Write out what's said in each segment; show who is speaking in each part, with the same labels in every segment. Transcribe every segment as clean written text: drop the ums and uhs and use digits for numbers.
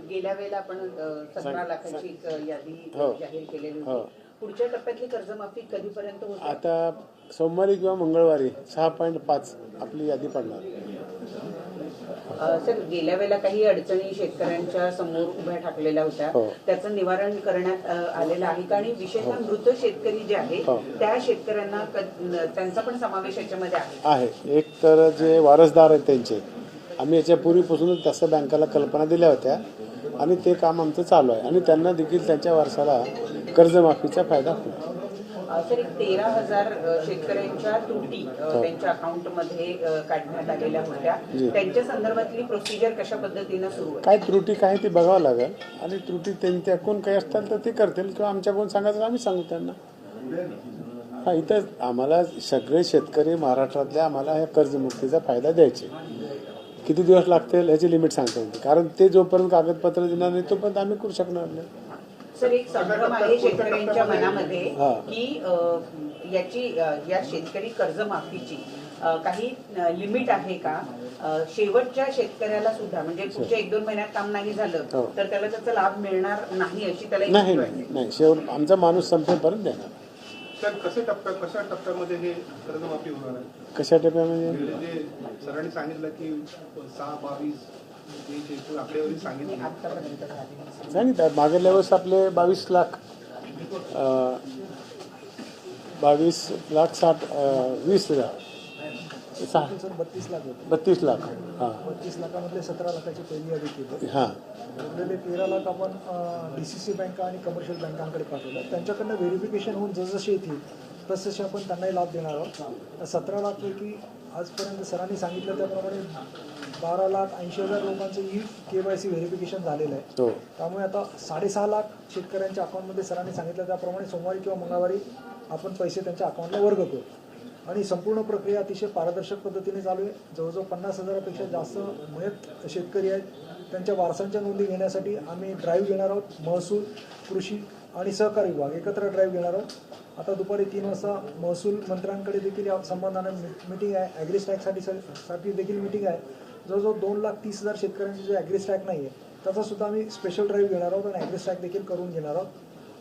Speaker 1: गेल्या वेळेला आपण 17 लाखाची एक यादी जाहीर केलेली होती. पुढच्या टप्प्यातली कर्जमाफी कधीपर्यंत होईल?
Speaker 2: आता सोमवारी किंवा मंगळवारी 6.5 आपली यादी पडणार.
Speaker 1: सर, गेल्या वेळेला काही अडचणी शेतकऱ्यांच्या समोर उभ्या ठाकलेल्या होत्या, त्याचं निवारण करण्यात आलेलं आहे का? आणि विशेषतः मृत शेतकरी जे आहे त्या शेतकऱ्यांना त्यांचा पण समावेश याच्यामध्ये आहे?
Speaker 2: एक तर जे वारसदार आहेत त्यांचे आम्ही याच्या पूर्वीपासूनच तसं बँकेला कल्पना दिल्या होत्या आणि ते काम आमचं चालू आहे आणि त्यांना देखील त्यांच्या वारसाला कर्जमाफीचा फायदा होईल.
Speaker 1: सर, 13,000 शेतकऱ्यांच्या त्रुटी त्यांच्या अकाउंटमध्ये काढण्यात आलेल्या होत्या. त्यांच्या संदर्भातली प्रोसिजर कशा पद्धतीनं सुरू आहे?
Speaker 2: काय त्रुटी काय ती बघावं लागेल आणि त्रुटी त्यांच्याकडून काही असतील तर ते करतील किंवा आमच्याकडून सांगायचं आम्ही सांगू त्यांना. इथं आम्हाला सगळे शेतकरी महाराष्ट्रातले आम्हाला ह्या कर्जमुक्तीचा फायदा द्यायचे. किती दिवस लागतील याची लिमिट सांगता येते, कारण ते जोपर्यंत कागदपत्र देणार नाही तोपर्यंत आम्ही करू शकणार नाही.
Speaker 1: सर, एक संभ्रम आहे शेतकऱ्यांच्या मनामध्ये की या शेतकरी कर्जमाफीची काही लिमिट आहे का? शेवटच्या शेतकऱ्याला सुद्धा म्हणजे पुढच्या 1-2 महिन्यात काम नाही झालं तर त्याला त्याचा लाभ मिळणार नाही अशी त्याला
Speaker 2: नाही, शेवट आमचा माणूस संपेपर्यंत देणार.
Speaker 3: सर, कशा टप्प्यामध्ये हे कर्जमाफी होणार आहे?
Speaker 2: कशा टप्प्यामध्ये?
Speaker 3: जे सरांनी सांगितलं की 6-22 आकडेवारी सांगितलं
Speaker 2: मागल्या वेळेस आपले 22 लाख 20,60,000 32 लाख
Speaker 4: 32 लाखामधले 17 लाखाची पहिली यादी केली. उरलेले 13 लाख आपण DCC बँका आणि कमर्शियल बँकांकडे पाठवलं. त्यांच्याकडनं व्हेरिफिकेशन होऊन जसजसे येतील तसतसे आपण त्यांनाही लाभ देणार आहोत. 17 लाखपैकी आजपर्यंत सरांनी सांगितलं त्याप्रमाणे 12,80,000 लोकांचं KYC व्हेरिफिकेशन झालेलं आहे. त्यामुळे आता 6.5 लाख शेतकऱ्यांच्या अकाउंटमध्ये सरांनी सांगितलं त्याप्रमाणे सोमवारी किंवा मंगळवारी आपण पैसे त्यांच्या अकाउंटला वर्ग करू आणि संपूर्ण प्रक्रिया अतिशय पारदर्शक पद्धतीने चालू आहे. जवळजवळ 50,000पेक्षा जास्त मयत शेतकरी आहेत. त्यांच्या वारसांच्या नोंदी घेण्यासाठी आम्ही ड्राईव्ह घेणार आहोत. महसूल, कृषी आणि सहकारी विभाग एकत्र ड्राईव्ह घेणार आहोत. आता दुपारी 3 वाजता महसूल मंत्र्यांकडे देखील या संबंधाने मिटिंग आहे. ॲग्रिस्टॅकसाठी देखील मिटिंग आहे. जवळजवळ 2,30,000 शेतकऱ्यांचे जे ॲग्रिस्टॅक नाही आहे त्याचा सुद्धा आम्ही स्पेशल ड्राईव्ह घेणार आहोत आणि ॲग्रिस्टॅक देखील करून घेणार आहोत.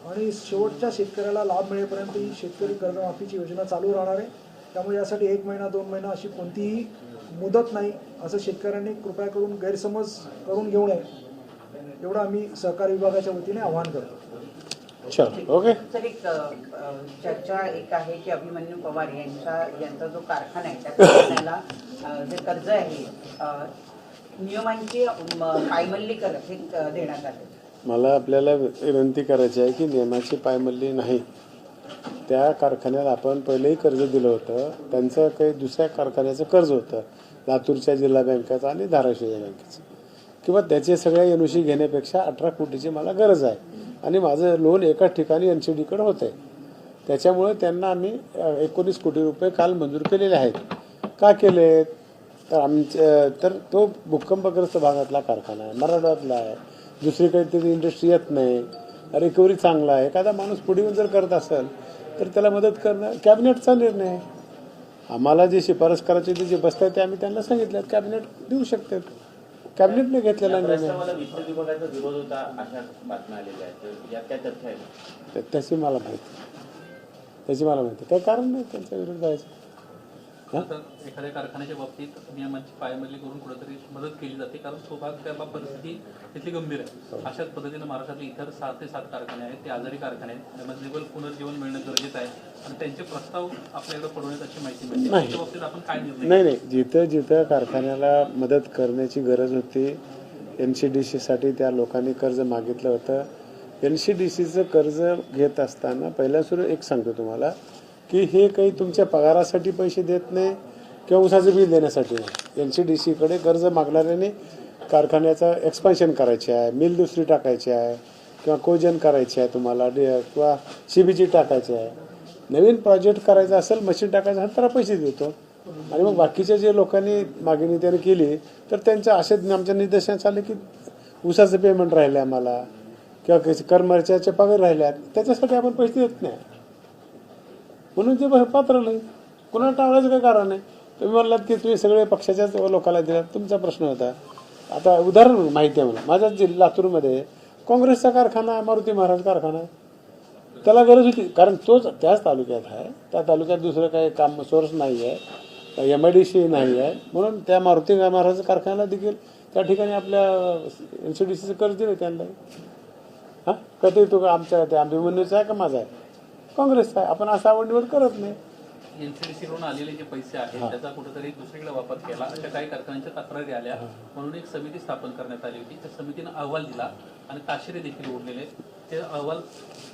Speaker 4: आणि शेवटच्या शेतकऱ्याला लाभ मिळेपर्यंत ही शेतकरी कर्जमाफीची योजना चालू राहणार आहे. त्यामुळे यासाठी 1 महिना 2 महिना अशी कोणतीही मुदत नाही असं शेतकऱ्यांनी कृपया करून गैरसमज करून घेऊ नये एवढं आम्ही सहकारी विभागाच्या वतीने आवाहन करतो.
Speaker 2: ओके.
Speaker 1: सर, एक चर्चा एक आहे की अभिमन्यू पवार यांचा जो कारखाना आहे त्या कारखान्याला जे कर्ज आहे नियमांची पायमल्ली करत हे देण्यात आले.
Speaker 2: मला आपल्याला विनंती करायची आहे की नियमाची पायमल्ली नाही. त्या कारखान्याला आपण पहिलेही कर्ज दिलं होतं. त्यांचं काही दुसऱ्या कारखान्याचं कर्ज होतं, लातूरच्या जिल्हा बँकेचं आणि धाराशिव बँकेचं, किंवा त्याचे सगळ्या NOC घेण्यापेक्षा 18 कोटीची मला गरज आहे आणि माझं लोन एकाच ठिकाणी NCDकडे होतं आहे. त्याच्यामुळे त्यांना आम्ही 19 कोटी रुपये काल मंजूर केलेले आहेत. का केले तर तो भूकंपग्रस्त भागातला कारखाना आहे, मराठवाड्यातला आहे, दुसरी काहीतरी इंडस्ट्री येत नाही, रिकव्हरी चांगला आहे. एखादा माणूस पुढे येऊन जर करत असेल तर त्याला मदत करणं कॅबिनेटचा निर्णय आहे. आम्हाला जे शिफारस करायची ते जे बसतात ते आम्ही त्यांना सांगितलं कॅबिनेट देऊ शकतात. कॅबिनेटने घेतलेला निर्णय. त्याची मला माहिती काय कारण नाही त्यांच्या विरोधात जायचं.
Speaker 5: एखाद्या कारखान्याच्या बाबतीत नियमांची पायमल्ली करून कुठेतरी मदत केली जाते, कारण तो भाग त्या परिस्थिती तिथली गंभीर आहे. अशाच पद्धतीने महाराष्ट्रातले इतर 6 ते 7 कारखाने आहेत, ते आजारी कारखाने आहेत. त्यामध्ये पुनर्जीवन मिळणं गरजेचं आहे आणि त्यांचे प्रस्ताव आपल्याकडे पडवण्यात अशी माहिती मिळते. त्या बाबतीत आपण काय निर्णय?
Speaker 2: नाही, जिथं कारखान्याला मदत करण्याची गरज होती NCDCसाठी त्या लोकांनी कर्ज मागितलं होतं. NCDCचं कर्ज घेत असताना पहिल्या सुरू एक सांगतो तुम्हाला की हे काही तुमच्या पगारासाठी पैसे देत नाही किंवा उसाचं बिल देण्यासाठी नाही. NCDCकडे कर्ज मागणाऱ्याने कारखान्याचं एक्सपान्शन करायचे आहे, मिल दुसरी टाकायची आहे किंवा कोजन करायची आहे तुम्हाला किंवा CBG टाकायची आहे, नवीन प्रोजेक्ट करायचा असेल, मशीन टाकायचं असेल तर पैसे देतो. आणि मग बाकीच्या जे लोकांनी मागणी त्याने केली तर त्यांच्या असेच आमच्या निदर्शनास आले की उसाचं पेमेंट राहिले आम्हाला किंवा कर्मचाऱ्याचे पगार राहिल्यात, त्याच्यासाठी आपण पैसे देत नाही म्हणून ते पात्र नाही. कुणाला टाळायचं काही कारण नाही. तुम्ही म्हणलात की तुम्ही सगळे पक्षाच्याच लोकांना दिलात, तुमचा प्रश्न होता. आता उदाहरण माहिती आहे मला, माझ्या लातूरमध्ये काँग्रेसचा कारखाना आहे, मारुती महाराज कारखाना आहे. त्याला गरज होती, कारण तोच त्याच तालुक्यात आहे. त्या तालुक्यात दुसरं काही काम सोर्स नाही आहे, MIDC नाही आहे, म्हणून त्या मारुती महाराज कारखान्याला देखील त्या ठिकाणी आपल्या NCDCचं कर्ज दिलं त्यांना. हां, कधी तो आमच्या त्या अभिमन्यूचा आहे का माझा आहे? काँग्रेसचा आहे. आपण असं आवड निवड करत नाही.
Speaker 5: NCDC कडून आलेले जे पैसे आहेत त्याचा कुठेतरी दुसरीकडे वापर केला अशा काही कारखान्यांच्या तक्रारी आल्या, म्हणून एक समिती स्थापन करण्यात आली होती. त्या समितीनं अहवाल दिला आणि ताशेरे देखील उरलेले. ते अहवाल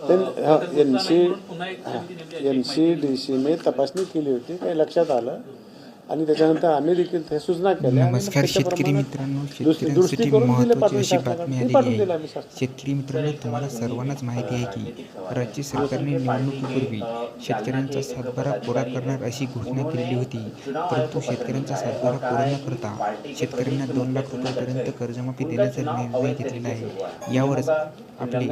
Speaker 5: पुन्हा एक समिती नेमली अशी एक माहिती
Speaker 2: NCDCने तपासणी केली होती, काही लक्षात आलं आणि त्याच्यानंतर आम्ही देखील ते सूचना केल्या.
Speaker 6: नमस्कार शेतकरी मित्रांनो, शेतकऱ्यांसाठी महत्त्वाची अशी बातमी आलेली आहे. शेतकरी मित्रांनो, तुम्हाला सर्वांनाच माहिती आहे की राज्य सरकारने निवडणुकीपूर्वी शेतकऱ्यांचा सातबारा पुरा करणार अशी घोषणा केलेली होती. परंतु शेतकऱ्यांचा सातबारा पुरा न करता शेतकऱ्यांना 2 लाख रुपयांपर्यंत कर्जमाफी देण्याचा निर्णय घेतलेला आहे. यावरच आपले